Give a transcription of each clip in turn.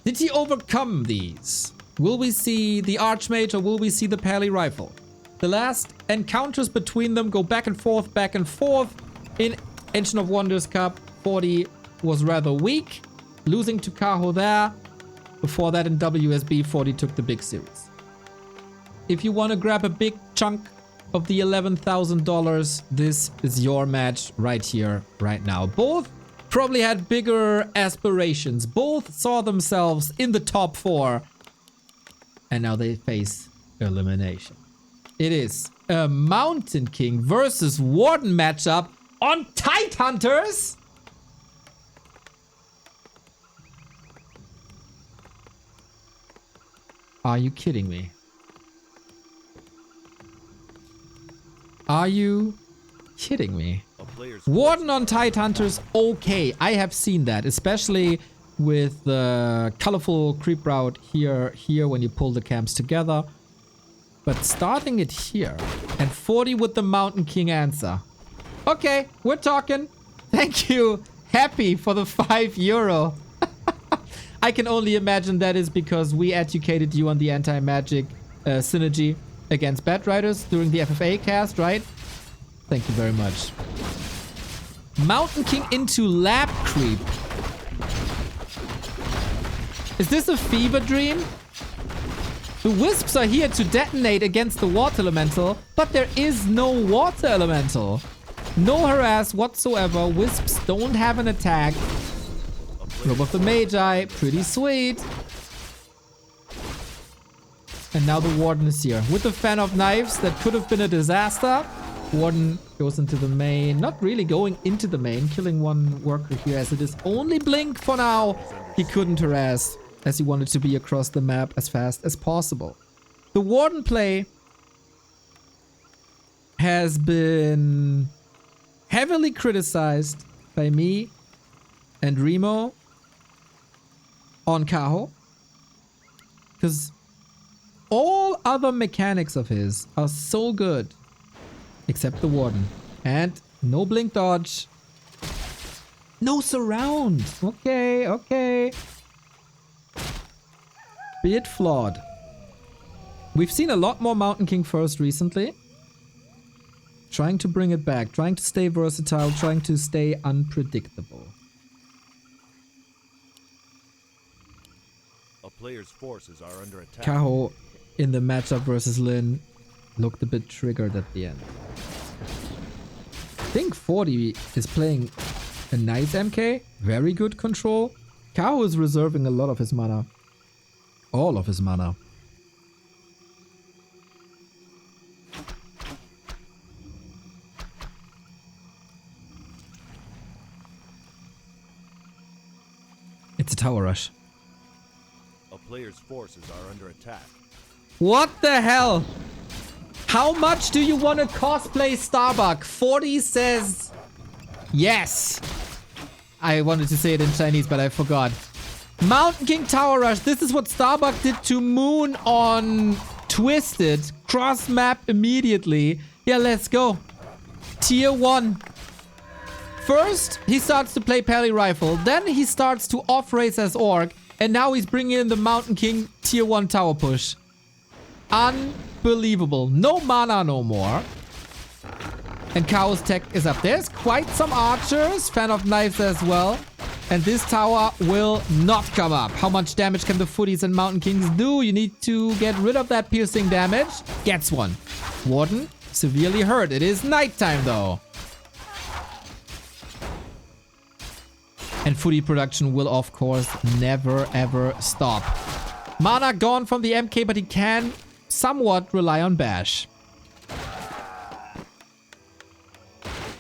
Did he overcome these? Will we see the Archmage or will we see the Pally Rifle? The last encounters between them go back and forth, back and forth. In Ancient of Wonders Cup, 40 was rather weak, losing to Kaho there. Before that in WSB, 40 took the big series. If you want to grab a big chunk of the $11,000, this is your match right here, right now. Both probably had bigger aspirations. Both saw themselves in the top 4. And now they face elimination. It is a Mountain King versus Warden matchup on Tidehunters. Are you kidding me? Are you kidding me? Warden on Tidehunters, okay. I have seen that, especially with the colorful creep route here when you pull the camps together. But starting it here and 40 with the Mountain King answer. Okay, we're talking. Thank you, Happy, for the €5. I can only imagine that is because we educated you on the anti-magic synergy against Bat Riders during the FFA cast, right? Thank you very much. Mountain King into Lab Creep. Is this a fever dream? The Wisps are here to detonate against the Water Elemental, but there is no Water Elemental. No harass whatsoever. Wisps don't have an attack. Robe of the Magi, pretty sweet. And now the Warden is here. With the Fan of Knives, that could have been a disaster. Warden goes into the main. Not really going into the main. Killing one worker here as it is only Blink for now. He couldn't harass as he wanted to be across the map as fast as possible. The Warden play has been heavily criticized by me and Remo on Kaho, because all other mechanics of his are so good except the Warden. And no blink dodge, no surround. Okay. Be it flawed. We've seen a lot more Mountain King first recently. Trying to bring it back, trying to stay versatile, trying to stay unpredictable. A player's forces are under attack. Kaho in the matchup versus Lin looked a bit triggered at the end. I think 40 is playing a nice MK. Very good control. Kaho is reserving a lot of his mana. All of his mana. It's a tower rush. A player's forces are under attack. What the hell? How much do you want to cosplay Starbuck? 40 says yes. I wanted to say it in Chinese, but I forgot. Mountain King Tower Rush. This is what Starbuck did to Moon on Twisted. Cross map immediately. Yeah, let's go. Tier 1. First, he starts to play Pally Rifle. Then he starts to off-race as Orc. And now he's bringing in the Mountain King Tier 1 tower push. Unbelievable. No mana no more. And Kaho's tech is up. There's quite some archers. Fan of Knives as well. And this tower will not come up. How much damage can the Footies and Mountain Kings do? You need to get rid of that piercing damage. Gets one. Warden, severely hurt. It is nighttime though. And Footie production will, of course, never ever stop. Mana gone from the MK, but he can somewhat rely on Bash.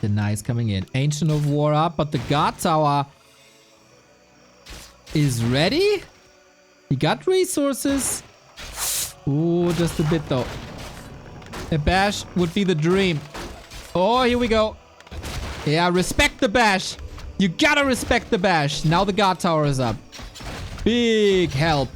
Denies coming in. Ancient of War up, but the Guard Tower is ready. He got resources. Ooh, just a bit though. A Bash would be the dream. Oh, here we go. Yeah, respect the Bash. You gotta respect the Bash. Now the Guard Tower is up. Big help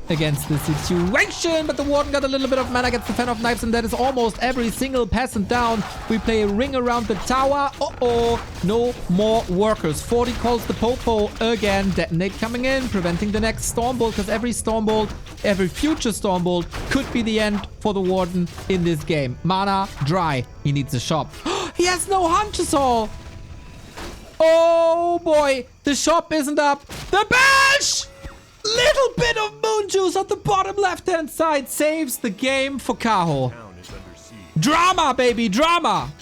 against this situation. But the Warden got a little bit of mana, gets the Fan of Knives, and that is almost every single peasant down. We play a ring around the tower. Uh-oh, no more workers. 40 calls the Popo again. Detonate coming in, preventing the next Stormbolt, because every Stormbolt, every future Stormbolt could be the end for the Warden in this game. Mana dry. He needs a shop. He has no Hunter's Hall. Oh boy, the shop isn't up. The bash! Little bit of moon juice on the bottom left-hand side saves the game for Kaho. Town is under siege. Drama, baby, drama.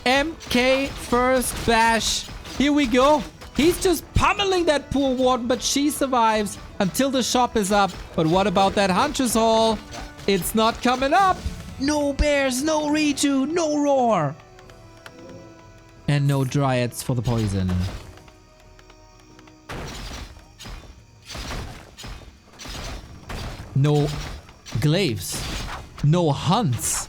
MK first bash. Here we go. He's just pummeling that poor Warden, but she survives until the shop is up. But what about that Hunter's Hall? It's not coming up. No bears, no reju, no roar. And no dryads for the poison. No glaives. No hunts.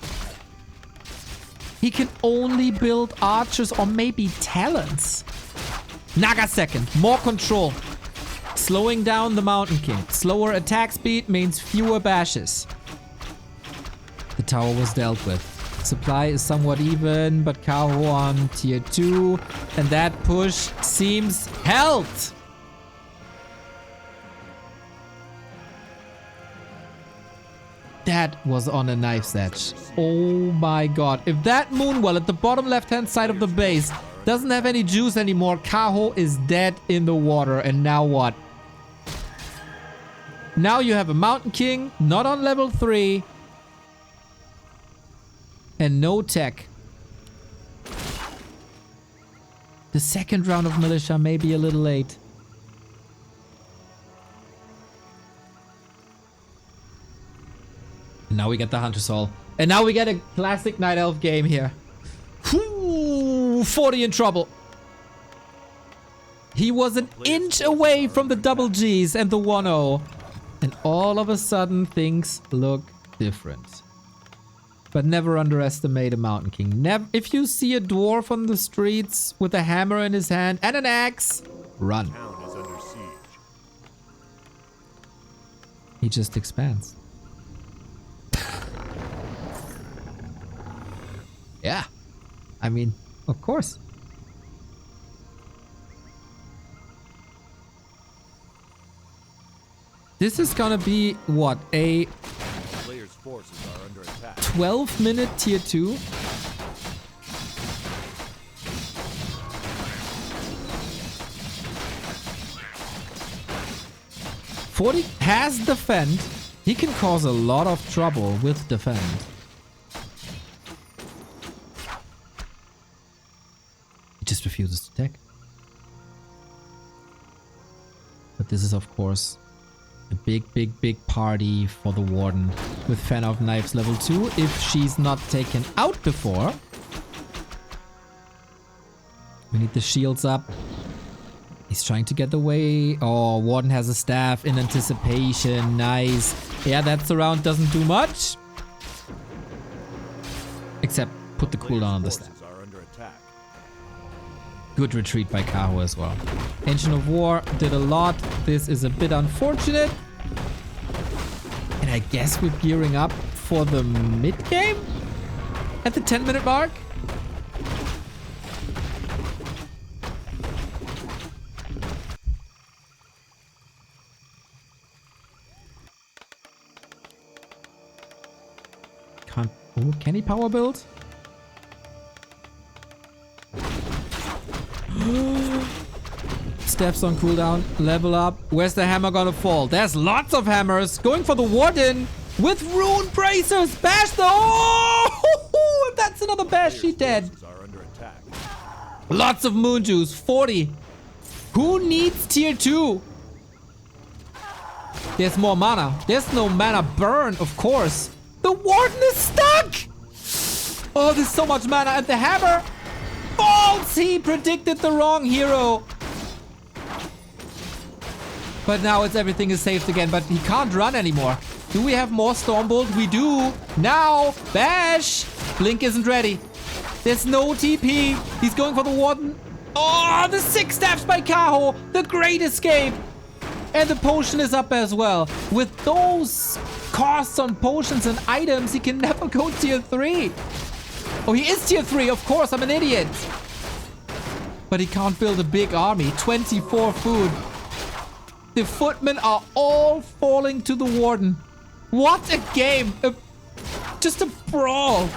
He can only build archers or maybe talents. Naga second. More control. Slowing down the Mountain King. Slower attack speed means fewer bashes. The tower was dealt with. Supply is somewhat even, but Kaho on tier 2. And that push seems held. That was on a knife's edge. Oh my god. If that Moonwell at the bottom left-hand side of the base doesn't have any juice anymore, Kaho is dead in the water. And now what? Now you have a Mountain King, not on level 3. And no tech. The second round of Militia may be a little late. And now we get the Hunter's Hall. And now we get a classic Night Elf game here. Whew, 40 in trouble. He was an inch away from the double Gs and the 1-0. And all of a sudden things look different. But never underestimate a Mountain King. Never. If you see a dwarf on the streets with a hammer in his hand and an axe, run. Town is under siege. He just expands. Yeah. I mean, of course. This is gonna be, what, a Players' forces are under attack. 12-minute tier 2? Forty has defend. He can cause a lot of trouble with defend. He just refuses to attack. But this is, of course, a big party for the Warden with Fan of Knives level 2 if she's not taken out before. We need the shields up. He's trying to get away. Oh, Warden has a staff in anticipation. Nice. Yeah, that surround doesn't do much. Except put the cooldown on the staff. Forces are under attack. Good retreat by Kaho as well. Engine of War did a lot. This is a bit unfortunate. And I guess we're gearing up for the mid-game? At the 10-minute mark? Can't... Oh, can he power build? Steps on cooldown, level up. Where's the hammer gonna fall? There's lots of hammers. Going for the Warden with rune bracers. Bash the... Oh! If that's another bash, she's dead. Forces are under attack. Lots of moon juice. 40. Who needs tier 2? There's more mana. There's no mana burn, of course. The Warden is stuck. Oh, there's so much mana. And the hammer falls. He predicted the wrong hero. But now everything is saved again, but he can't run anymore. Do we have more Stormbolt? We do. Now, bash. Blink isn't ready. There's no TP. He's going for the Warden. Oh, the 6 stabs by Kaho. The great escape. And the potion is up as well. With those costs on potions and items, he can never go tier 3. Oh, he is tier 3. Of course, I'm an idiot. But he can't build a big army. 24 food. The footmen are all falling to the warden. What a game. Just a brawl.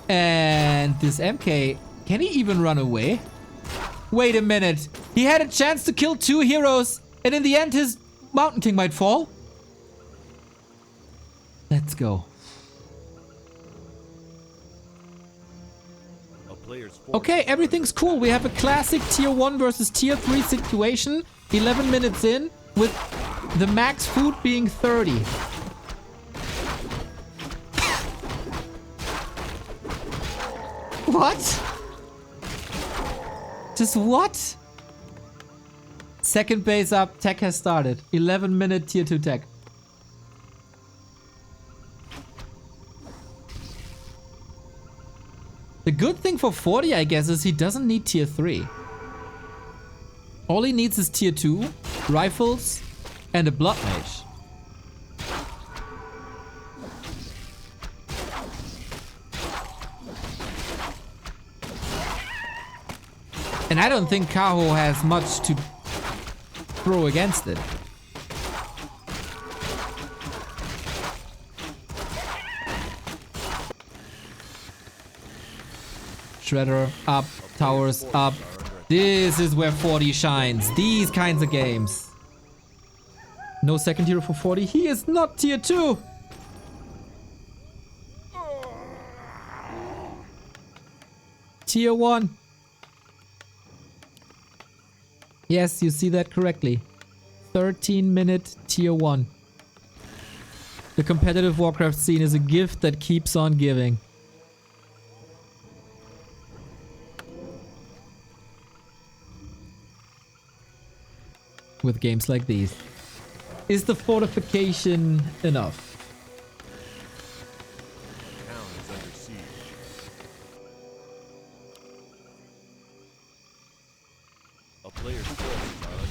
And this MK, can he even run away? Wait a minute. He had a chance to kill 2 heroes, and in the end his Mountain King might fall? Let's go. Okay, everything's cool. We have a classic tier 1 versus tier 3 situation. 11 minutes in, with the max food being 30. What? Just what? Second base up. Tech has started. 11-minute tier 2 tech. The good thing for 40, I guess, is he doesn't need tier 3. All he needs is tier 2, rifles, and a blood mage. And I don't think Kaho has much to throw against it. Shredder up, towers up. This is where 40 shines. These kinds of games. No second hero for 40. He is not tier 2. Tier 1. Yes, you see that correctly. 13-minute tier 1. The competitive Warcraft scene is a gift that keeps on giving. With games like these. Is the fortification enough?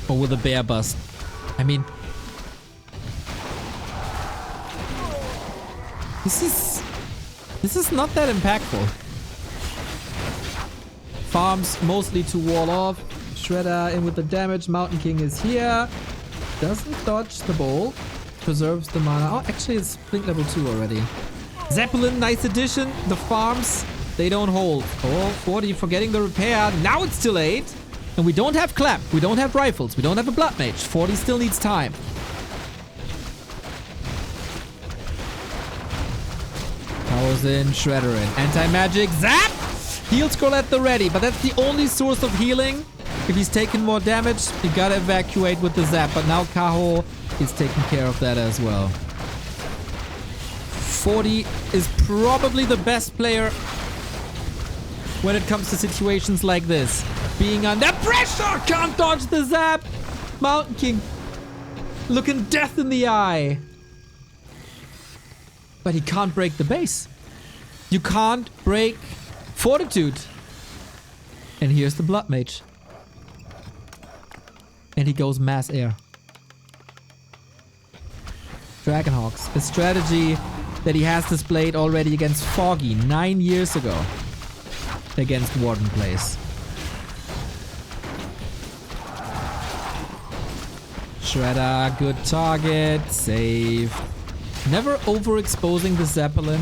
Or with a bear bust? I mean... This is not that impactful. Farms mostly to wall off. Shredder in with the damage. Mountain King is here. Doesn't dodge the bolt. Preserves the mana. Oh, actually it's Blink level 2 already. Zeppelin, nice addition. The farms, they don't hold. Oh, 40 forgetting the repair. Now it's too late. And we don't have clap. We don't have rifles. We don't have a blood mage. 40 still needs time. Powers in, Shredder in. Anti-magic, zap! Heal scroll at the ready, but that's the only source of healing. If he's taking more damage, you gotta evacuate with the zap. But now Kaho is taking care of that as well. 40 is probably the best player when it comes to situations like this. Being under pressure, can't dodge the zap. Mountain King looking death in the eye. But he can't break the base. You can't break Fortitude. And here's the Blood Mage. And he goes mass air. Dragonhawks, a strategy that he has displayed already against Foggy 9 years ago. Against Warden plays. Shredder, good target, save. Never overexposing the Zeppelin.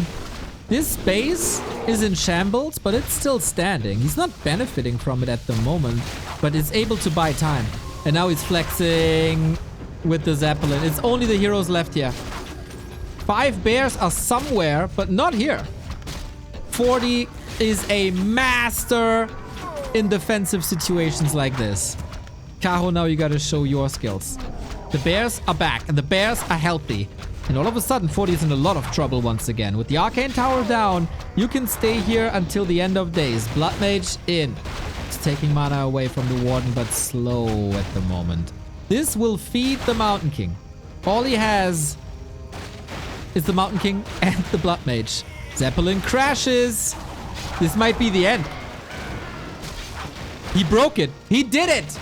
This base is in shambles, but it's still standing. He's not benefiting from it at the moment, but is able to buy time. And now he's flexing with the Zeppelin. It's only the heroes left here. 5 bears are somewhere, but not here. 40 is a master in defensive situations like this. Kaho, now you gotta show your skills. The bears are back, and the bears are healthy. And all of a sudden, 40 is in a lot of trouble once again. With the Arcane Tower down, you can stay here until the end of days. Blood Mage in. It's taking mana away from the Warden, but slow at the moment. This will feed the Mountain King. All he has is the Mountain King and the Blood Mage. Zeppelin crashes. This might be the end. He broke it. He did it.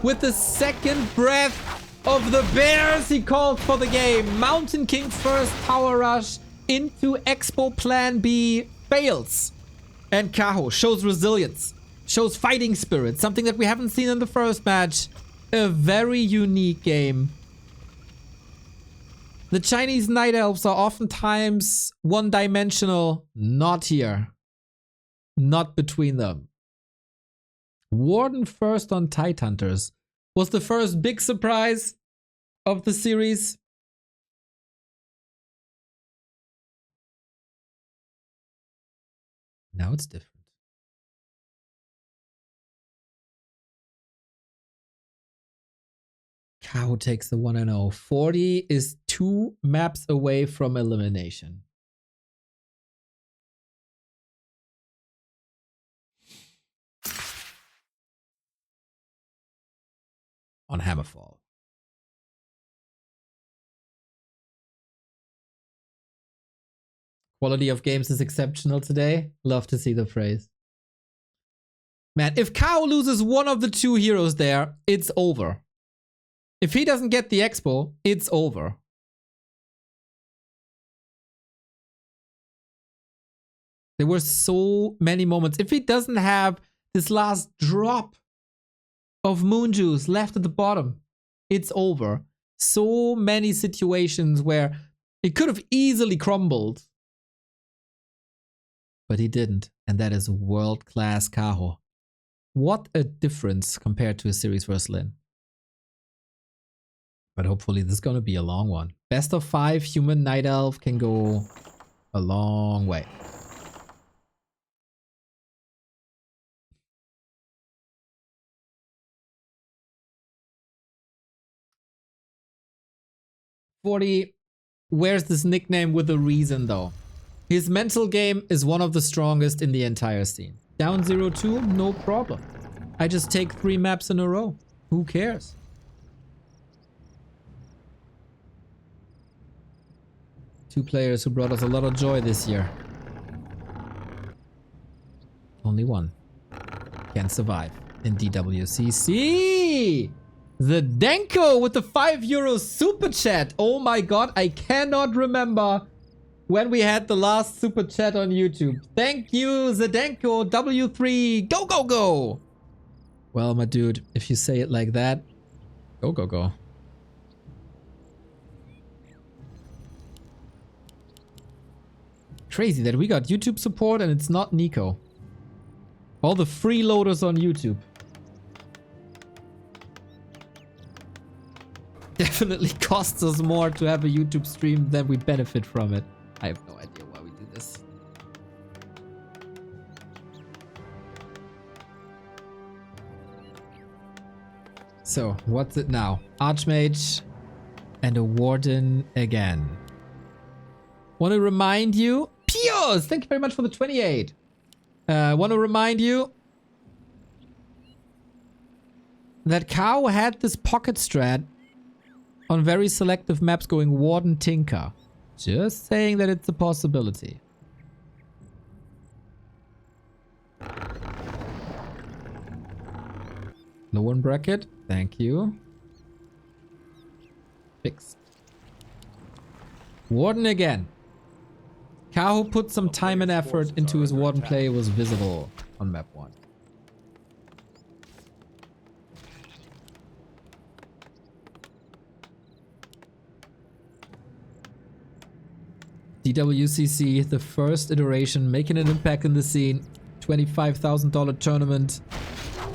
with the second breath of the Bears. He called for the game. Mountain King first power rush into Expo Plan B fails. And Kaho shows resilience, shows fighting spirit, something that we haven't seen in the first match. A very unique game. The Chinese Night Elves are oftentimes one-dimensional. Not here. Not between them. Warden first on Tidehunters was the first big surprise of the series. Now it's different. Kaho takes the 1-0. 40 is 2 maps away from elimination. On Hammerfall. Quality of games is exceptional today. Love to see the phrase. Man, if Kaho loses one of the 2 heroes there, it's over. If he doesn't get the expo, it's over. There were so many moments. If he doesn't have this last drop of moon juice left at the bottom, it's over. So many situations where it could have easily crumbled. But he didn't. And that is world-class Kaho. What a difference compared to a series versus Lin. But hopefully this is going to be a long one. Best of 5 human night elf can go a long way. Forty wears this nickname with a reason though. His mental game is one of the strongest in the entire scene. Down 0-2, no problem. I just take 3 maps in a row. Who cares? Two players who brought us a lot of joy this year. Only one can survive in DWCC. The Denko with the €5 super chat. Oh my god, I cannot remember when we had the last super chat on YouTube. Thank you, Zdenko W3. Go, go, go. Well, my dude, if you say it like that, go, go, go. Crazy that we got YouTube support and it's not Nico. All the freeloaders on YouTube. Definitely costs us more to have a YouTube stream than we benefit from it. I have no idea why we do this. So, what's it now? Archmage and a Warden again. Want to remind you... Pios! Thank you very much for the 28. Want to remind you that Kaho had this pocket strat on very selective maps going Warden Tinker. Just saying that it's a possibility. No one bracket. Thank you. Fixed. Warden again. Kaho put some time and effort into his Warden play. Was visible on map 1. DWCC, the first iteration, making an impact in the scene. $25,000 tournament.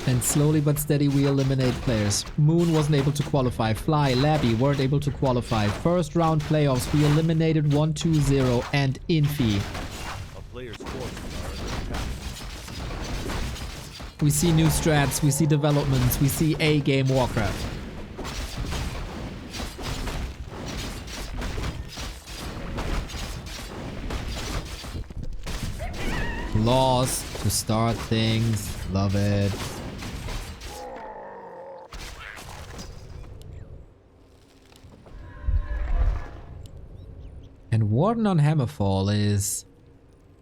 And slowly but steady we eliminate players. Moon wasn't able to qualify. Fly, Labby weren't able to qualify. First round playoffs, we eliminated 1-2-0 and Infi. A player's forces are under attack. We see new strats, we see developments, we see A-game Warcraft. Laws to start things. Love it. And Warden on Hammerfall is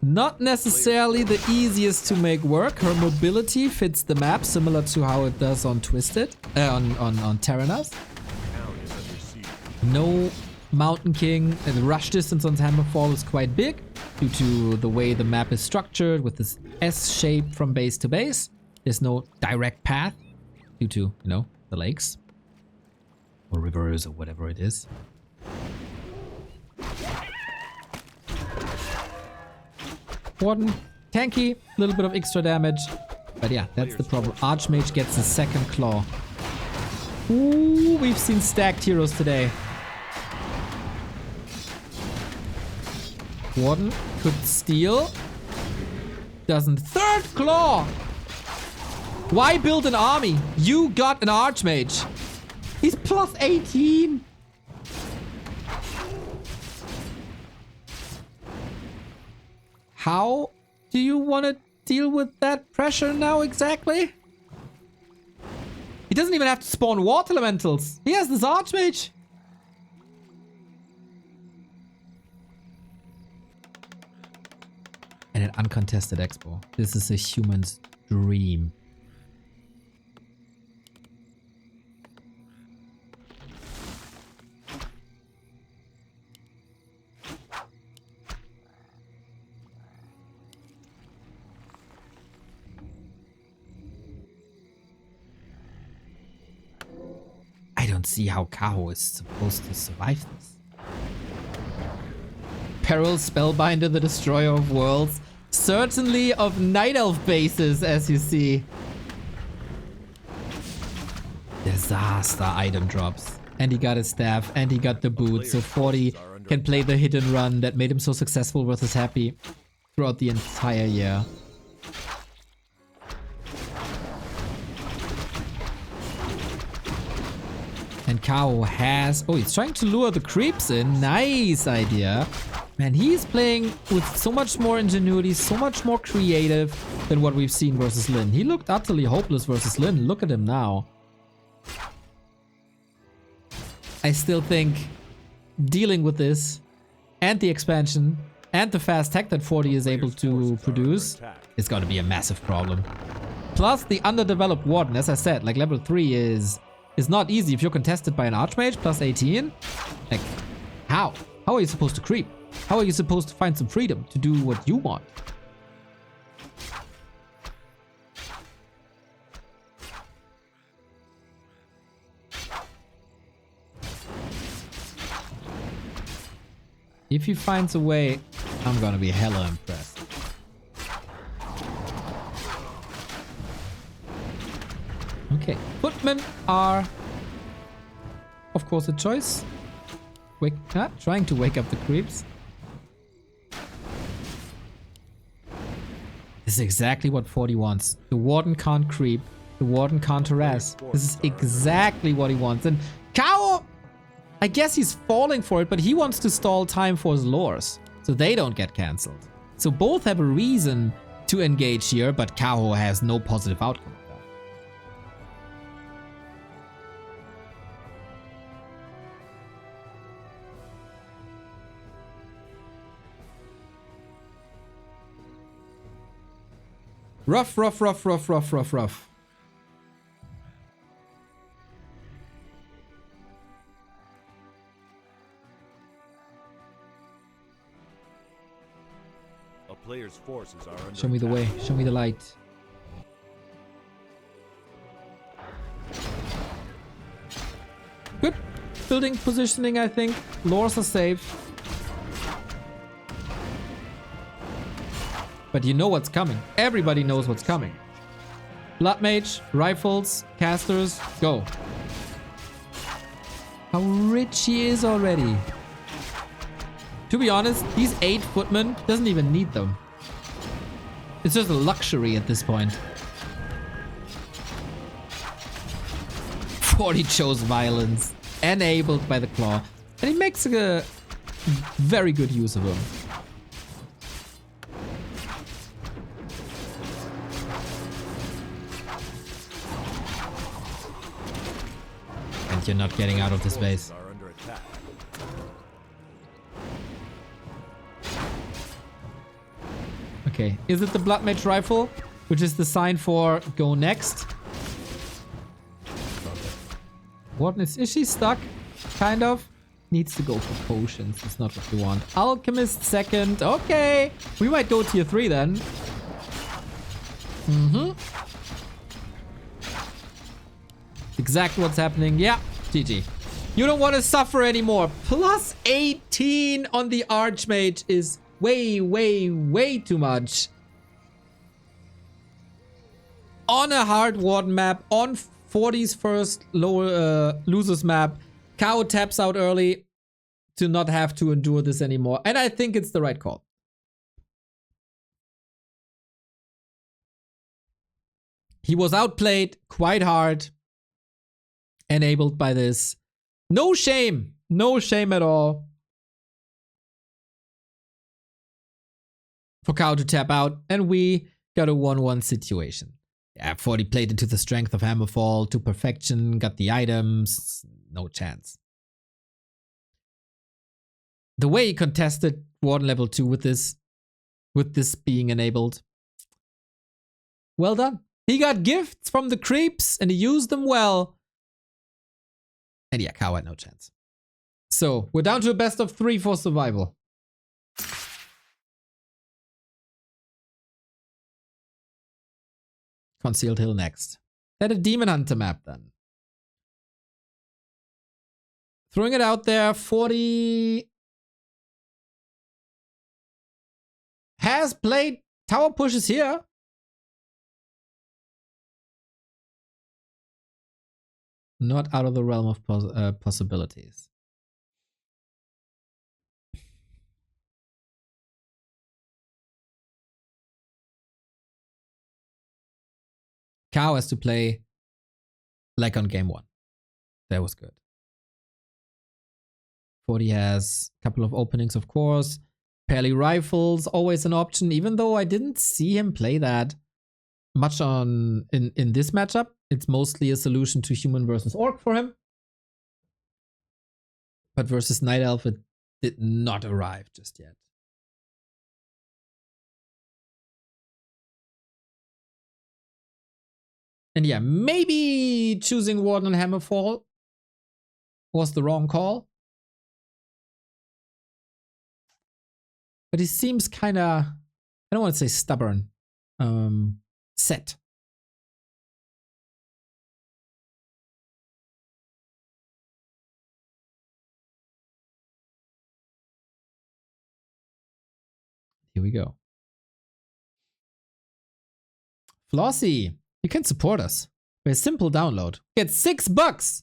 Not necessarily the easiest to make work. Her mobility fits the map, similar to how it does on Twisted, on Terranas. Town is under siege. No Mountain King, and the rush distance on Hammerfall is quite big due to the way the map is structured with this S shape from base to base. There's no direct path due to, you know, the lakes or rivers or whatever it is. Warden, tanky, a little bit of extra damage. But yeah, that's the problem. Archmage gets a second claw. Ooh, we've seen stacked heroes today. Warden could steal. Doesn't. Third claw! Why build an army? You got an Archmage. He's plus 18. How do you want to deal with that pressure now exactly? He doesn't even have to spawn water elementals. He has this Archmage. And an uncontested expo. This is a human's dream. I don't see how Kaho is supposed to survive this. Peril, Spellbinder, the Destroyer of Worlds. Certainly of Night Elf bases, as you see. Disaster item drops. And he got his staff, and he got the boot, so 40 can play the hit and run that made him so successful versus Happy throughout the entire year. And Kaho has... Oh, he's trying to lure the creeps in. Nice idea. Man, he's playing with so much more ingenuity, so much more creative than what we've seen versus Lin. He looked utterly hopeless versus Lin. Look at him now. I still think dealing with this and the expansion and the fast tech that 40 is able to produce is going to be a massive problem. Plus the underdeveloped Warden, as I said, like level 3 is not easy if you're contested by an Archmage plus 18. Like, how? How are you supposed to creep? How are you supposed to find some freedom to do what you want? If he finds a way, I'm gonna be hella impressed. Okay, footmen are, of course, a choice. Trying to wake up the creeps. This is exactly what 40 wants. The Warden can't creep. The Warden can't harass. This is exactly what he wants. And Kaho, I guess he's falling for it, but he wants to stall time for his lures, so they don't get cancelled. So both have a reason to engage here, but Kaho has no positive outcome. Rough, rough, rough, rough, rough, rough, rough. A player's forces are under Show me the way. Show me the light. Good building positioning, I think. Lures are safe. But you know what's coming. Everybody knows what's coming. Blood Mage, rifles, casters, go. How rich he is already. To be honest, these 8 footmen doesn't even need them. It's just a luxury at this point. 40 chose violence, enabled by the claw, and he makes a very good use of them. You're not getting out of this base. Okay. Is it the Blood Mage rifle? Which is the sign for go next? Warden is she stuck? Kind of. Needs to go for potions. That's not what we want. Alchemist second. Okay. We might go tier 3 then. Exactly what's happening. Yeah. GG. You don't want to suffer anymore. Plus 18 on the Archmage is way, way, way too much. On a hard Warden map, on 40's first lower losers map, Kaho taps out early to not have to endure this anymore. And I think it's the right call. He was outplayed quite hard, enabled by this. No shame. No shame at all for Kaho to tap out. And we got a 1-1 situation. Yeah, 40 played into the strength of Hammerfall to perfection, got the items, no chance. The way he contested Warden level 2 with this being enabled. Well done. He got gifts from the creeps and he used them well. And yeah, Kaho had no chance. So we're down to a best of 3 for survival. Concealed Hill next. Had a Demon Hunter map then. Throwing it out there, 40 has played tower pushes here. Not out of the realm of possibilities. Kaho has to play like on game 1. That was good. 40 has a couple of openings, of course. Pally rifles, always an option, even though I didn't see him play that much in this matchup. It's mostly a solution to human versus orc for him. But versus Night Elf, it did not arrive just yet. And yeah, maybe choosing Warden and Hammerfall was the wrong call. But he seems kind of, I don't want to say stubborn, set. Here we go. Flossie, you can support us by a simple download. Get $6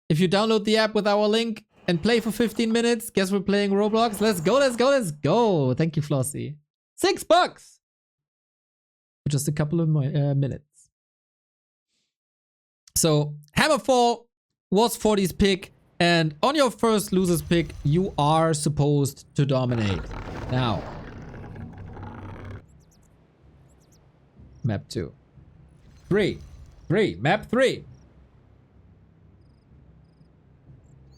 if you download the app with our link and play for 15 minutes. Guess we're playing Roblox. Let's go, let's go, let's go. Thank you, Flossie. $6 for just a couple of minutes. So Hammerfall was 40's pick. And on your first loser's pick, you are supposed to dominate. Now, map 2. 3. Map 3.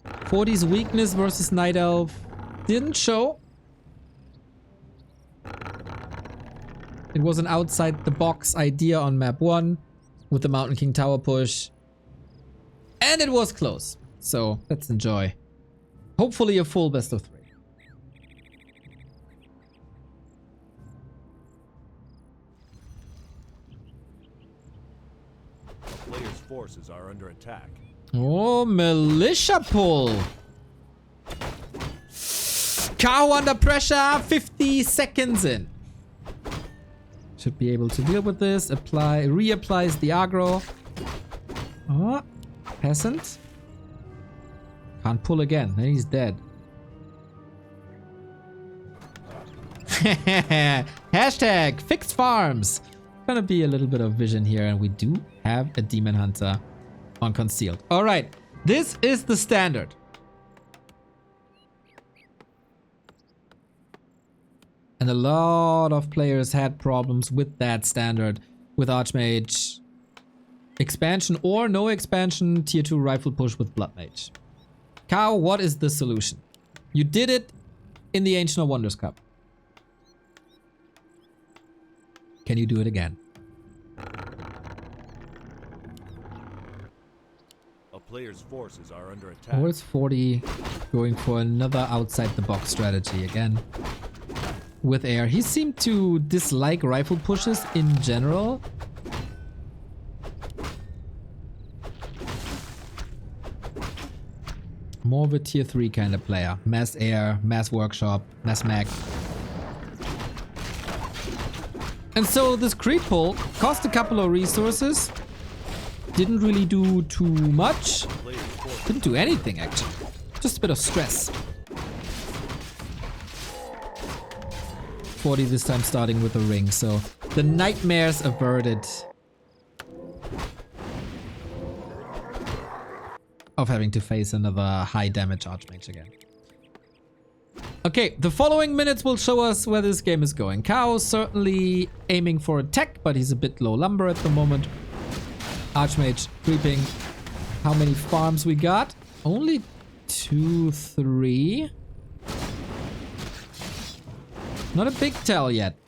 40's weakness versus Night Elf didn't show. It was an outside the box idea on map 1 with the Mountain King tower push. And it was close. So let's enjoy. Hopefully a full best of 3. A player's forces are under attack. Oh, militia pull. Kaho under pressure. 50 seconds in. Should be able to deal with this. Reapplies the aggro. Oh, peasant. Can't pull again, then he's dead. Hashtag fixed farms. Gonna be a little bit of vision here, and we do have a Demon Hunter on concealed. All right, this is the standard. And a lot of players had problems with that standard, with Archmage expansion or no expansion, tier 2 rifle push with Blood Mage. Kaho, what is the solution? You did it in the Ancient of Wonders Cup. Can you do it again? A player's forces are under attack. Or is 40 going for another outside the box strategy again? With air. He seemed to dislike rifle pushes in general. More of a tier 3 kind of player. Mass air, mass workshop, mass mag. And so this creep pull cost a couple of resources. Didn't really do too much. Didn't do anything actually. Just a bit of stress. 40 this time starting with a ring, so the nightmares averted of having to face another high damage Archmage again. Okay, the following minutes will show us where this game is going. Kaho certainly aiming for attack, but he's a bit low lumber at the moment. Archmage creeping. How many farms we got? Only 2, 3. Not a big tell yet.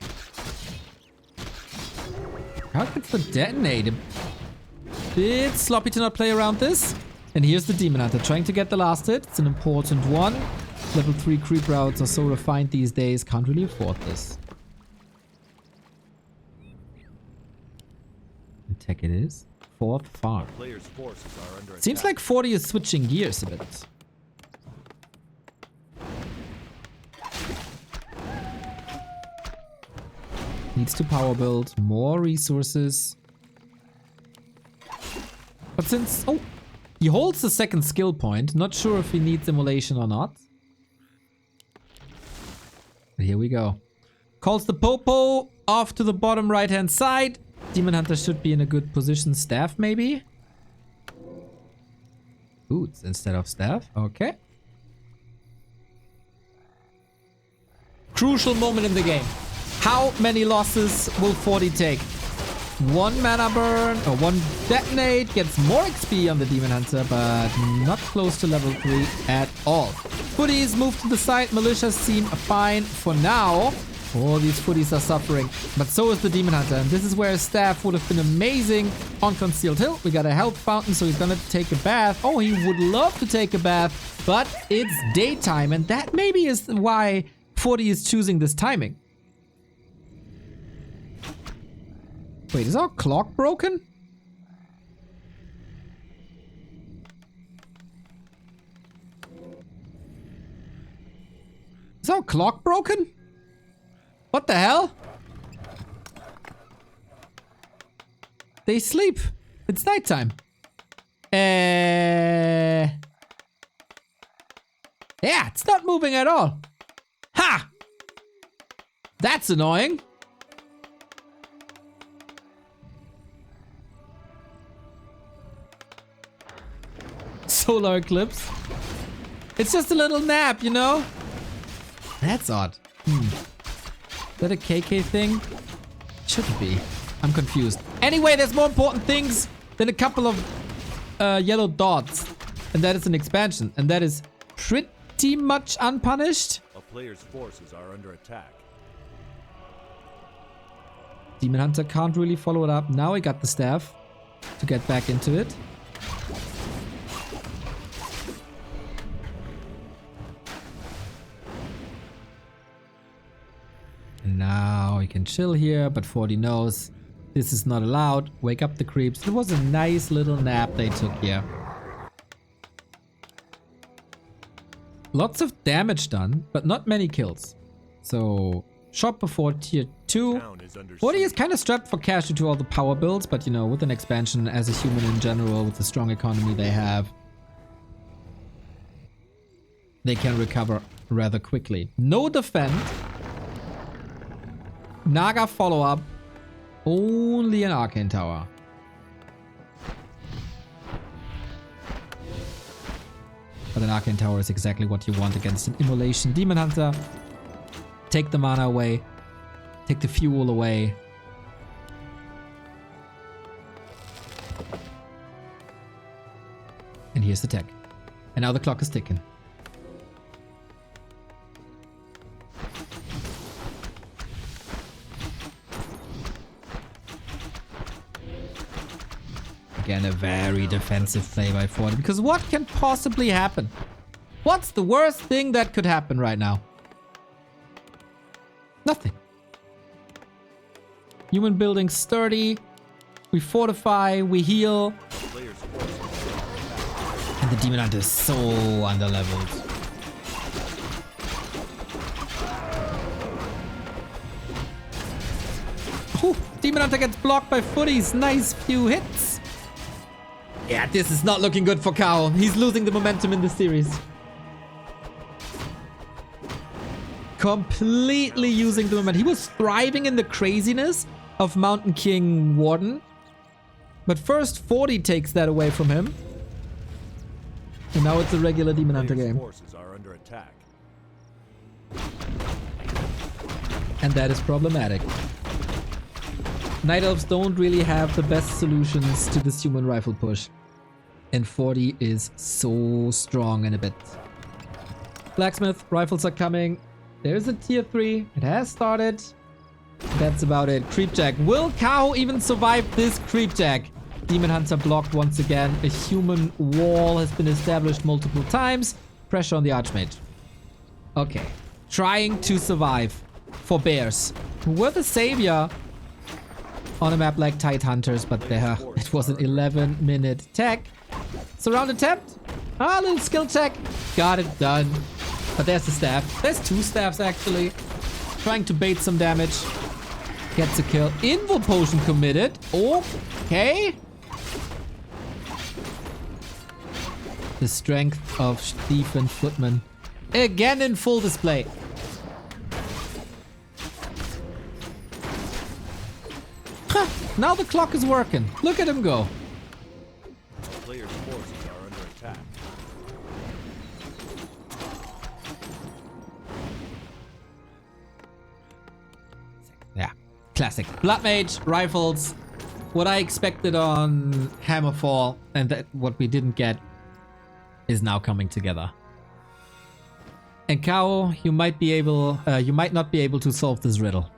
How gets the detonate? A bit sloppy to not play around this. And here's the Demon Hunter trying to get the last hit. It's an important one. Level 3 creep routes are so refined these days. Can't really afford this. Attack it is. 4th farm. Player's forces are under attack. Seems like 40 is switching gears a bit. Needs to power build. More resources. But since... Oh! He holds the second skill point. Not sure if he needs immolation or not. But here we go. Calls the Popo off to the bottom right hand side. Demon Hunter should be in a good position. Staff maybe? Boots instead of staff. Okay. Crucial moment in the game. How many losses will 40 take? 1 mana burn or 1 detonate gets more XP on the Demon Hunter, but not close to level 3 at all. Footies move to the side. Militias seem fine for now. Oh, these footies are suffering. But so is the Demon Hunter. And this is where his staff would have been amazing on Concealed Hill. We got a health fountain, so he's gonna take a bath. Oh, he would love to take a bath, but it's daytime. And that maybe is why 40 is choosing this timing. Wait, is our clock broken? Is our clock broken? What the hell? They sleep. It's nighttime. Yeah, it's not moving at all. Ha! That's annoying. Solar eclipse. It's just a little nap, you know? That's odd. Is that a KK thing? Shouldn't be. I'm confused. Anyway, there's more important things than a couple of yellow dots. And that is an expansion. And that is pretty much unpunished. A player's forces are under attack. Demon Hunter can't really follow it up. Now he got the staff to get back into it. And now he can chill here, but 40 knows this is not allowed. Wake up the creeps. It was a nice little nap they took here. Lots of damage done, but not many kills. So, shot before tier 2. 40 is kind of strapped for cash due to all the power builds, but you know, with an expansion as a human in general, with the strong economy they have, they can recover rather quickly. No defend. Naga follow-up. Only an Arcane Tower. But an Arcane Tower is exactly what you want against an Immolation Demon Hunter. Take the mana away. Take the fuel away. And here's the tech. And now the clock is ticking. a very defensive play by Fortitude. Because what can possibly happen? What's the worst thing that could happen right now? Nothing. Human building sturdy. We fortify, we heal. And the Demon Hunter is so underleveled. Ooh, Demon Hunter gets blocked by footies. Nice few hits. Yeah, this is not looking good for Kaho. He's losing the momentum in the series. Completely using the momentum. He was thriving in the craziness of Mountain King Warden. But first 40 takes that away from him. And now it's a regular Demon Hunter game. Forces are under attack. And that is problematic. Night Elves don't really have the best solutions to this human rifle push. And 40 is so strong in a bit. Blacksmith, rifles are coming. There's a tier 3. It has started. That's about it. Creep Jack. Will Kaho even survive this Creep Jack? Demon Hunter blocked once again. A human wall has been established multiple times. Pressure on the Archmage. Okay. Trying to survive for bears. Who were the savior on a map like Tide Hunters, but there it was an 11-minute tech. Surround attempt. Ah, little skill check. Got it done. But there's the staff. There's 2 staffs actually. Trying to bait some damage. Gets a kill. Invo potion committed. Okay. The strength of Thief and Footman. Again in full display. Huh, now the clock is working. Look at him go. Players' forces are under attack. Yeah, classic. Blood Mage, rifles. What I expected on Hammerfall and that what we didn't get is now coming together. And Kaho, you might not be able to solve this riddle.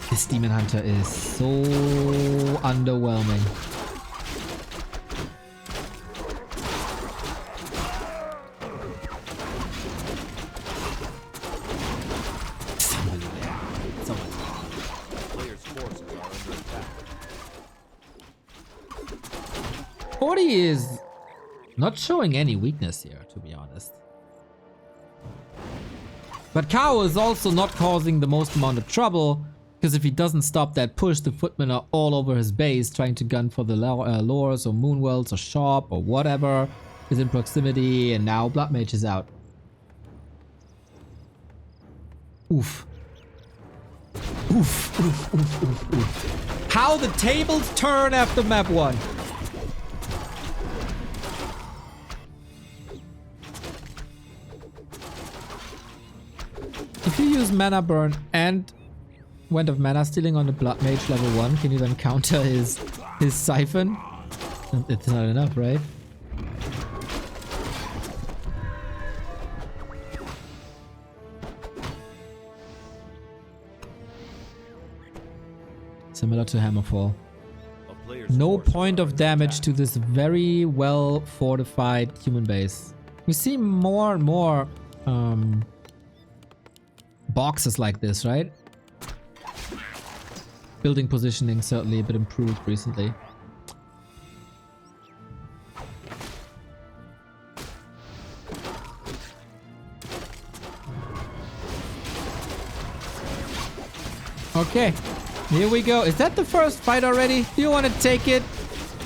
This Demon Hunter is so underwhelming. Players' forces are under attack. 40 is not showing any weakness here, to be honest. But Kaho is also not causing the most amount of trouble, because if he doesn't stop that push, the footmen are all over his base trying to gun for the lures or moonwells or shop or whatever is in proximity, and now Blood Mage is out. Oof. Oof, oof, oof, oof, oof. How the tables turn after map 1. If you use Mana Burn and Wand of Mana Stealing on the Blood Mage level 1, can you then counter his Siphon? It's not enough, right? Similar to Hammerfall. No point of damage to this very well fortified human base. We see more and more boxes like this, right? Building positioning certainly a bit improved recently. Okay, here we go. Is that the first fight already? Do you want to take it?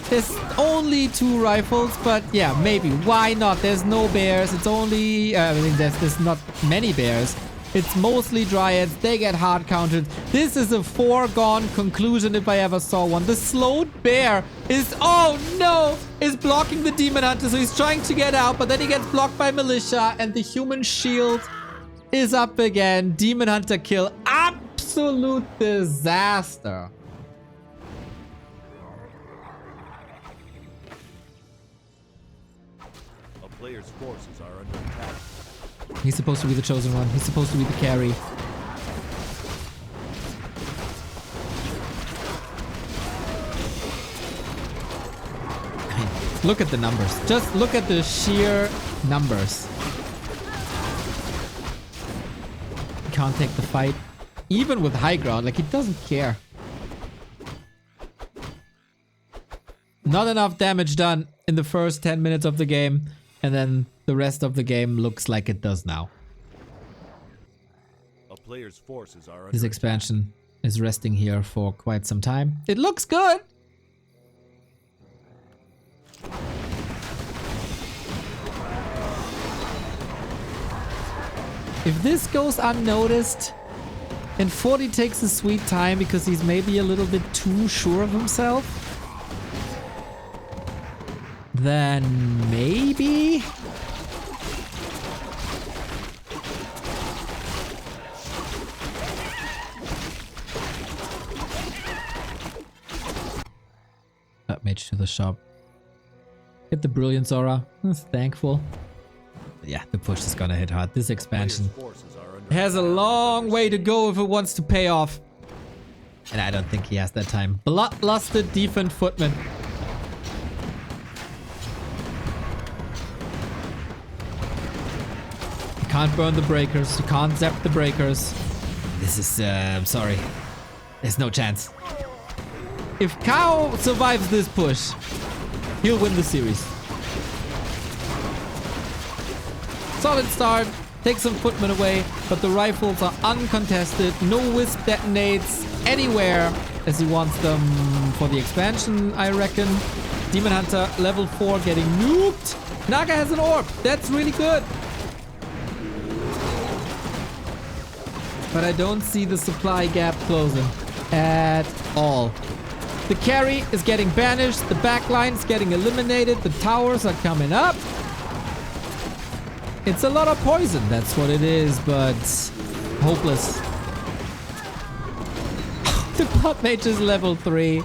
There's only 2 rifles, but yeah, maybe. Why not? There's no bears. It's only... I mean, there's not many bears. It's mostly dryads. They get hard countered. This is a foregone conclusion if I ever saw one. The slowed bear is... Oh no! Is blocking the Demon Hunter. So he's trying to get out, but then he gets blocked by Militia, and the human shield is up again. Demon Hunter kill. Absolute disaster. A player's forces are under attack. He's supposed to be the chosen one. He's supposed to be the carry. I mean, look at the numbers. Just look at the sheer numbers. He can't take the fight. Even with high ground, like he doesn't care. Not enough damage done in the first 10 minutes of the game. And then the rest of the game looks like it does now. A player's forces are His under expansion is resting here for quite some time. It looks good! If this goes unnoticed and 40 takes his sweet time because he's maybe a little bit too sure of himself, then maybe? That mage to the shop. Hit the Brilliance Aura. Thankful. Yeah, the push is gonna hit hard. This expansion has a long way to go if it wants to pay off. And I don't think he has that time. Bloodlusted Defend Footman. You can't burn the breakers. You can't zap the breakers. This is, I'm sorry. There's no chance. If Kaho survives this push, he'll win the series. Solid start. Take some footmen away, but the rifles are uncontested. No wisp detonates anywhere as he wants them for the expansion, I reckon. Demon Hunter level 4 getting nuked. Naga has an orb. That's really good. But I don't see the supply gap closing at all. The carry is getting banished. The backline's getting eliminated. The towers are coming up. It's a lot of poison, that's what it is, but hopeless. The bot mage is level 3.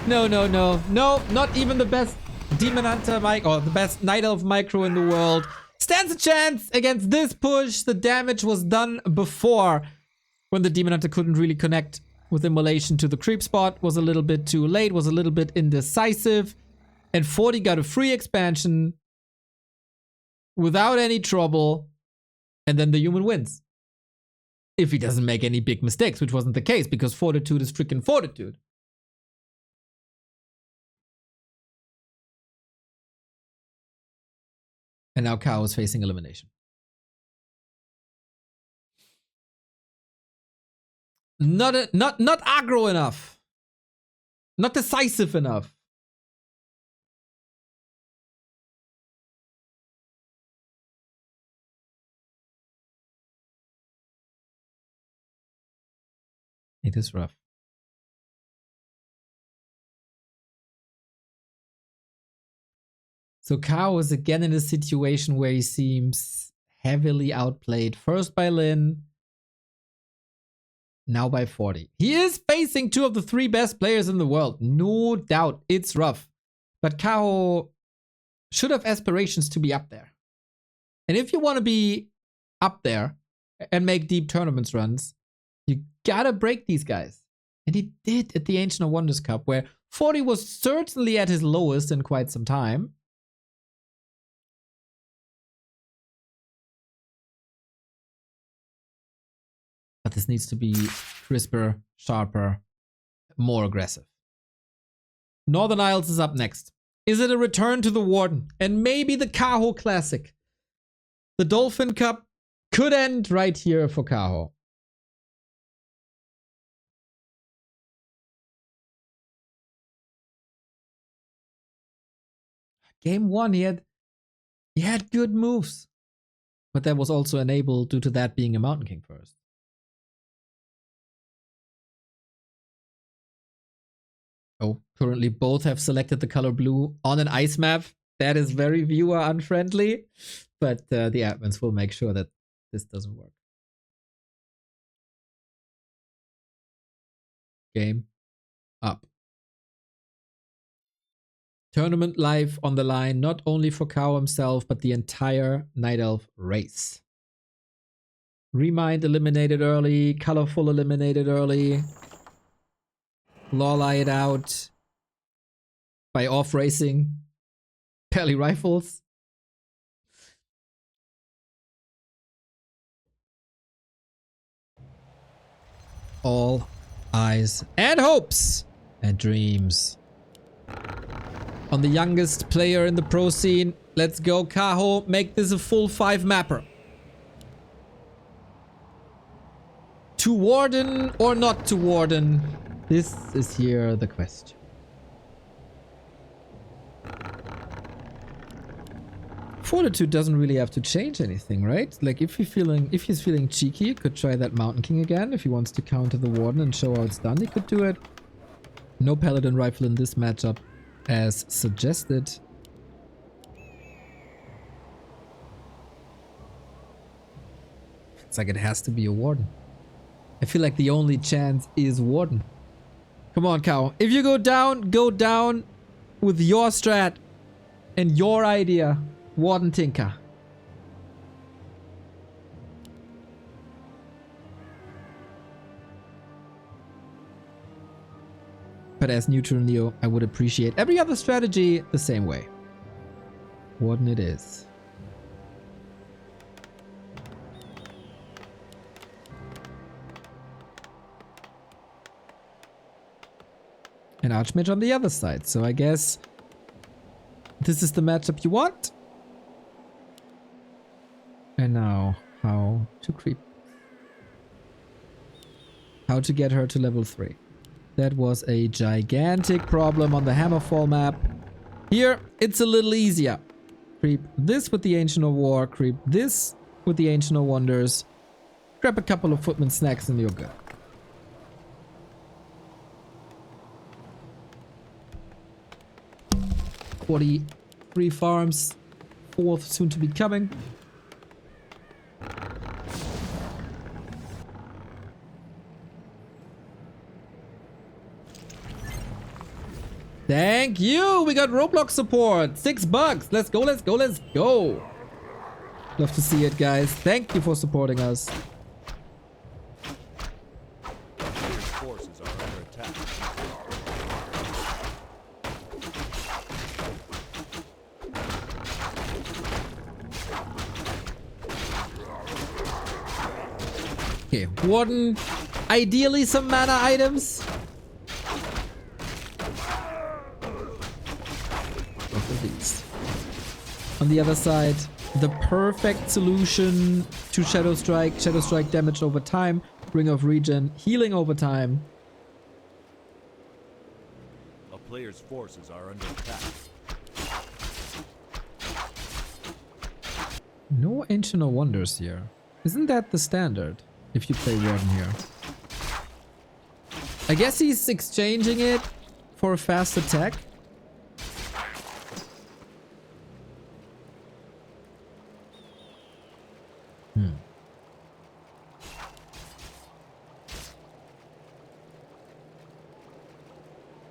No, no, no. No, not even the best Demon Hunter mic or the best Night Elf micro in the world stands a chance against this push. The damage was done before when the Demon Hunter couldn't really connect with Immolation to the creep spot. Was a little bit too late, was a little bit indecisive. And 40 got a free expansion without any trouble, and then the human wins. If he doesn't make any big mistakes, which wasn't the case, because Fortitude is freaking Fortitude. And now Kaho is facing elimination. Not aggro enough. Not decisive enough. It is rough. So Kaho is again in a situation where he seems heavily outplayed. First by Lin, now by 40. He is facing two of the 3 best players in the world. No doubt, it's rough. But Kaho should have aspirations to be up there. And if you want to be up there and make deep tournaments runs, you gotta break these guys. And he did at the Ancient of Wonders Cup, where 40 was certainly at his lowest in quite some time. But this needs to be crisper, sharper, more aggressive. Northern Isles is up next. Is it a return to the Warden? And maybe the Kaho Classic? The Dolphin Cup could end right here for Kaho. Game 1, he had good moves. But that was also enabled due to that being a Mountain King first. Oh, currently both have selected the color blue on an ice map. That is very viewer unfriendly, but the admins will make sure that this doesn't work. Game up. Tournament life on the line, not only for Kaho himself, but the entire Night Elf race. Remind eliminated early. Colorful eliminated early. Lawlie it out by off-racing. Pally rifles. All eyes and hopes and dreams on the youngest player in the pro scene. Let's go, Kaho. Make this a full 5 mapper. To Warden or not to Warden? This is here the question. Fortitude doesn't really have to change anything, right? Like if he's feeling cheeky, he could try that Mountain King again. If he wants to counter the Warden and show how it's done, he could do it. No Paladin Rifle in this matchup as suggested. It's like it has to be a Warden. I feel like the only chance is Warden. Come on, Cow. If you go down with your strat and your idea. Warden Tinker. But as neutral Neo, I would appreciate every other strategy the same way. Warden it is. An Archmage on the other side, so I guess this is the matchup you want. And now, how to creep. How to get her to level 3. That was a gigantic problem on the Hammerfall map. Here, it's a little easier. Creep this with the Ancient of War, creep this with the Ancient of Wonders. Grab a couple of Footman snacks and you're good. Three farms, 4th soon to be coming. Thank you! We got Roblox support! $6! Let's go, let's go, let's go! Love to see it, guys. Thank you for supporting us. Players' forces are under attack. Okay, Warden. Ideally some mana items. These. On the other side, the perfect solution to Shadow Strike damage over time, Ring of Regen, healing over time. A player's forces are under attack. No Ancient of Wonders here. Isn't that the standard if you play Warden here? I guess he's exchanging it for a fast attack.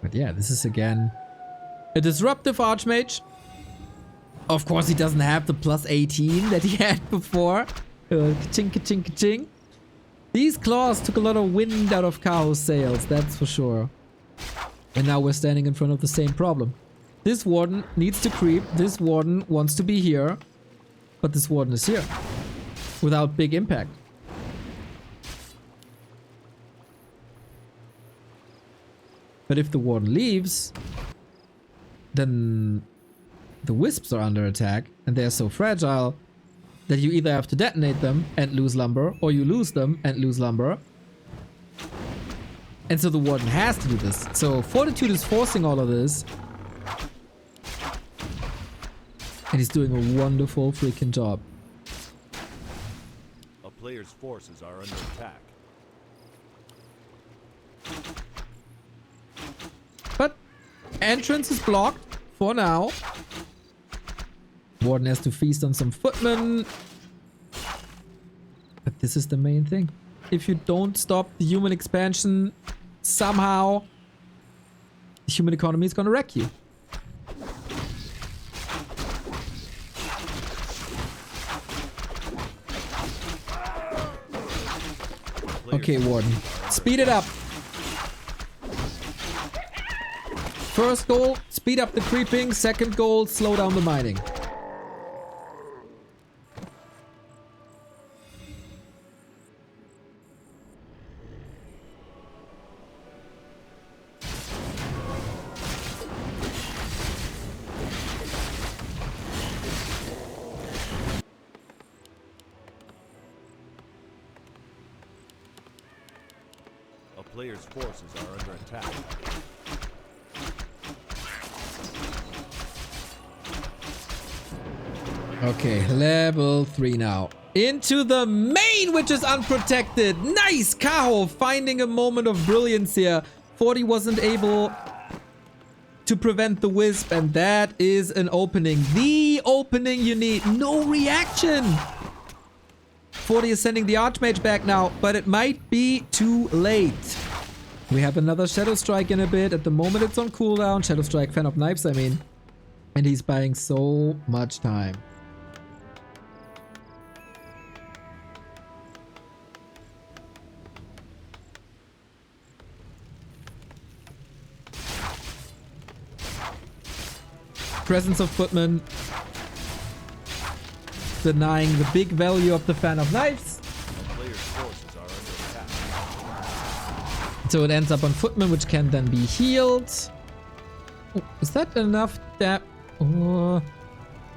But yeah, this is again a disruptive Archmage. Of course, he doesn't have the plus 18 that he had before. Ka-ching, ka-ching, ka-ching. These claws took a lot of wind out of Kaho's sails, that's for sure. And now we're standing in front of the same problem. This Warden needs to creep. This Warden wants to be here. But this Warden is here. Without big impact. But if the Warden leaves, then the Wisps are under attack, and they're so fragile that you either have to detonate them and lose lumber, or you lose them and lose lumber. And so the Warden has to do this. So Fortitude is forcing all of this. And he's doing a wonderful freaking job. A player's forces are under attack. But entrance is blocked for now. Warden has to feast on some footmen. But this is the main thing. If you don't stop the human expansion, somehow the human economy is gonna wreck you. Okay, Warden. Speed it up. First goal, speed up the creeping. Second goal, slow down the mining. A player's forces are under attack. Okay, level 3 now. Into the main, which is unprotected. Nice, Kaho finding a moment of brilliance here. 40 wasn't able to prevent the wisp, and that is an opening. The opening you need. No reaction. 40 is sending the Archmage back now, but it might be too late. We have another Shadow Strike in a bit. At the moment, it's on cooldown. Shadow Strike, fan of knives, I mean. And he's buying so much time. Presence of Footman denying the big value of the fan of knives. Player's forces are under attack. So it ends up on Footman, which can then be healed. Oh, is that enough?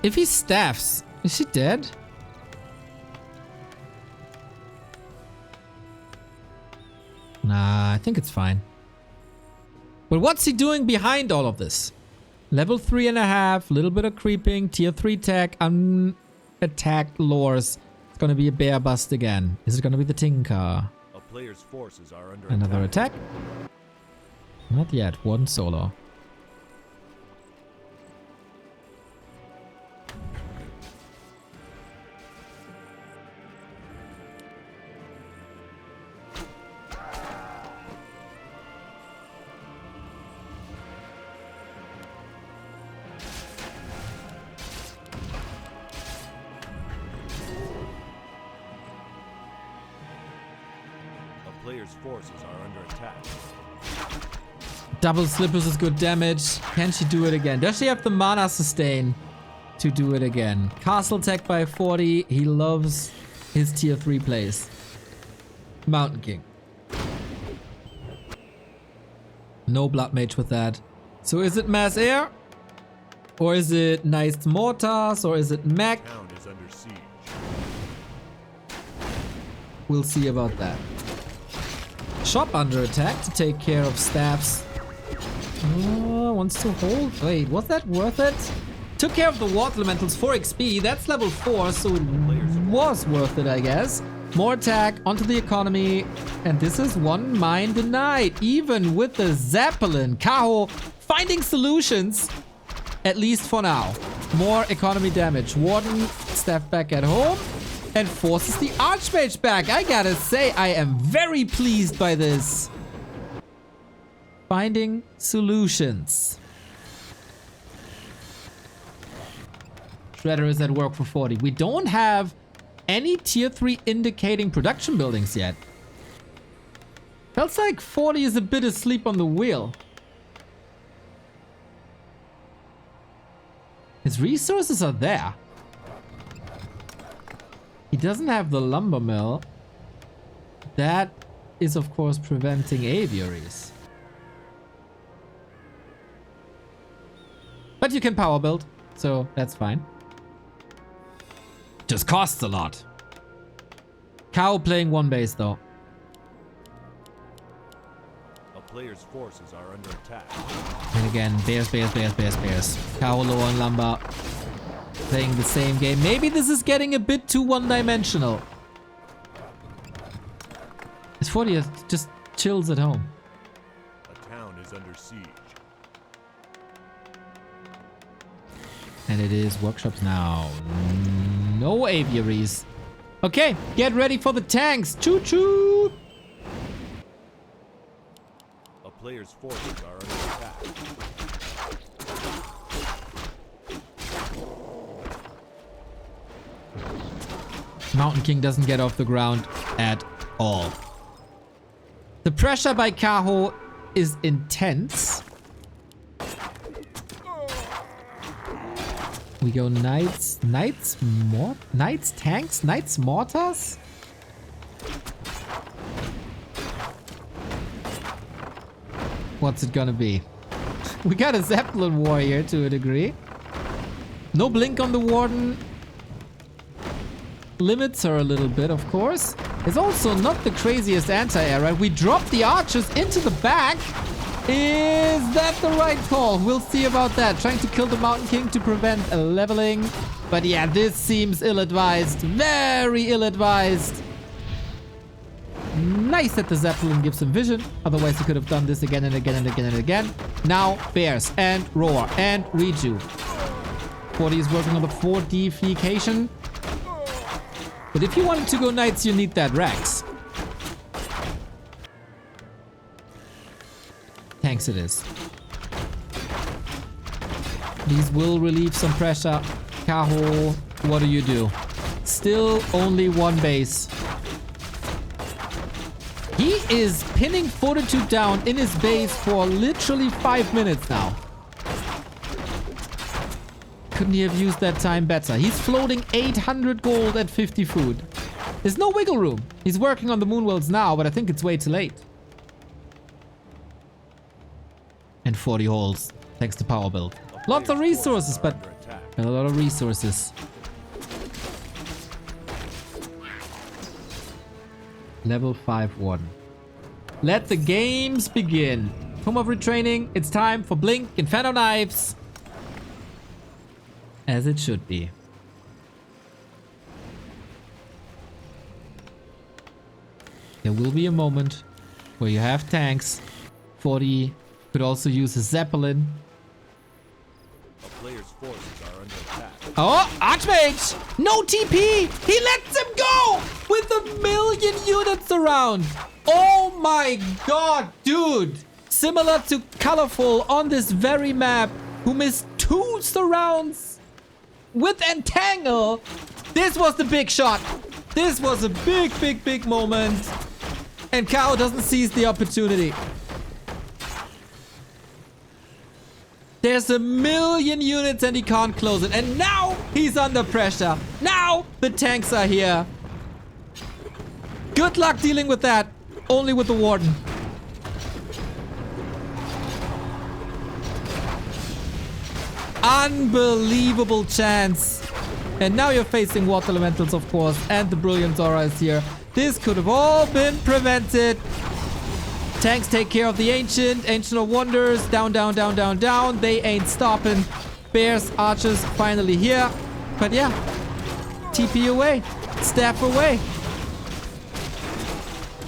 If he staffs, is she dead? Nah, I think it's fine. But what's he doing behind all of this? Level 3.5, little bit of creeping, tier 3 tech, unattacked lures. It's gonna be a bear bust again. Is it gonna be the Tinker? A player's forces are under Another attack? Not yet, one solo. Player's forces are under attack. Double slippers is good damage. Can she do it again? Does she have the mana sustain to do it again? Castle tech by 40. He loves his tier 3 plays. Mountain King. No blood mage with that. So is it mass air? Or is it nice mortars? Or is it mech? Town is under siege. We'll see about that. Shop under attack to take care of staffs. Wants to hold. Wait, was that worth it? Took care of the water elementals for XP. That's level 4, so it was worth it, I guess. More attack onto the economy. And this is one mine denied. Even with the Zeppelin. Kaho finding solutions. At least for now. More economy damage. Warden staff back at home. And forces the Archmage back. I gotta say, I am very pleased by this. Finding solutions. Shredder is at work for 40. We don't have any tier 3 indicating production buildings yet. Feels like 40 is a bit asleep on the wheel. His resources are there. He doesn't have the lumber mill. That is, of course, preventing aviaries. But you can power build, so that's fine. Just costs a lot. Cow playing one base, though. A player's forces are under attack. And again, bears. Cow low on lumber. Playing the same game. Maybe this is getting a bit too one-dimensional. This 40 just chills at home. A town is under siege. And it is workshops now. No aviaries. Okay, get ready for the tanks. Choo-choo! A player's forces are under attack. Mountain King doesn't get off the ground at all. The pressure by Kaho is intense. We go knights, tanks, knights, mortars. What's it gonna be? We got a Zeppelin warrior to a degree. No blink on the warden. Limits her a little bit, of course. It's also not the craziest anti-air, right? We drop the archers into the back. Is that the right call? We'll see about that. Trying to kill the Mountain King to prevent a leveling. But yeah, this seems ill-advised. Very ill-advised. Nice that the Zeppelin gives him vision. Otherwise, he could have done this again and again and again and again. Now, bears and roar and reju. 40 is working on the fortification. But if you wanted to go knights, you need that Rex. Tanks it is. These will relieve some pressure. Kaho, what do? Still only one base. He is pinning Fortitude down in his base for literally 5 minutes now. Couldn't he have used that time better? He's floating 800 gold at 50 food. There's no wiggle room. He's working on the Moonwells now, but I think it's way too late. And 40 holes, thanks to power build. Lots of resources, but a lot of resources. Level 5-1. Let the games begin. Home of retraining. It's time for Blink Inferno Knives. As it should be. There will be a moment where you have tanks. 40 could also use a Zeppelin. A player's forces are under attack. Oh, Archmage! No TP! He lets him go! With 1,000,000 units around! Oh my god, dude! Similar to Colorful on this very map, who missed 2 surrounds with Entangle. This was the big shot. This was a big moment. And Kaho doesn't seize the opportunity. There's 1,000,000 units and he can't close it. And now he's under pressure. Now the tanks are here. Good luck dealing with that. Only with the Warden. Unbelievable chance. And now you're facing Water Elementals, of course. And the Brilliant Aura is here. This could have all been prevented. Tanks take care of the Ancient. Ancient of Wonders. Down. They ain't stopping. Bears, Archers, finally here. But yeah. TP away. Staff away.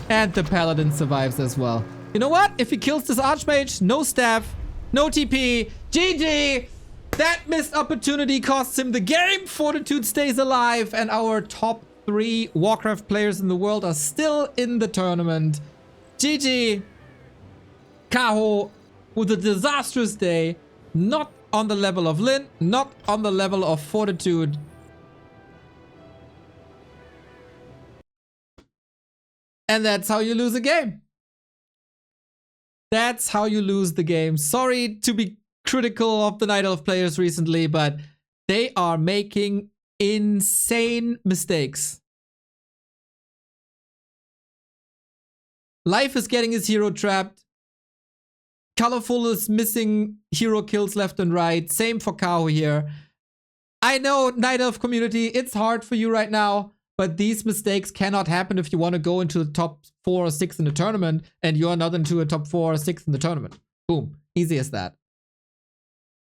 And the Paladin survives as well. You know what? If he kills this Archmage, no staff, no TP. GG! That missed opportunity costs him the game. Fortitude stays alive. And our top 3 Warcraft players in the world are still in the tournament. GG. Kaho with a disastrous day. Not on the level of Lin. Not on the level of Fortitude. And that's how you lose a game. That's how you lose the game. Sorry to be critical of the Night Elf players recently, but they are making insane mistakes. Life is getting his hero trapped. Colorful is missing hero kills left and right. Same for Kaho here. I know, Night Elf community, it's hard for you right now. But these mistakes cannot happen if you want to go into the top 4 or 6 in the tournament and you're not into a top 4 or 6 in the tournament. Boom. Easy as that.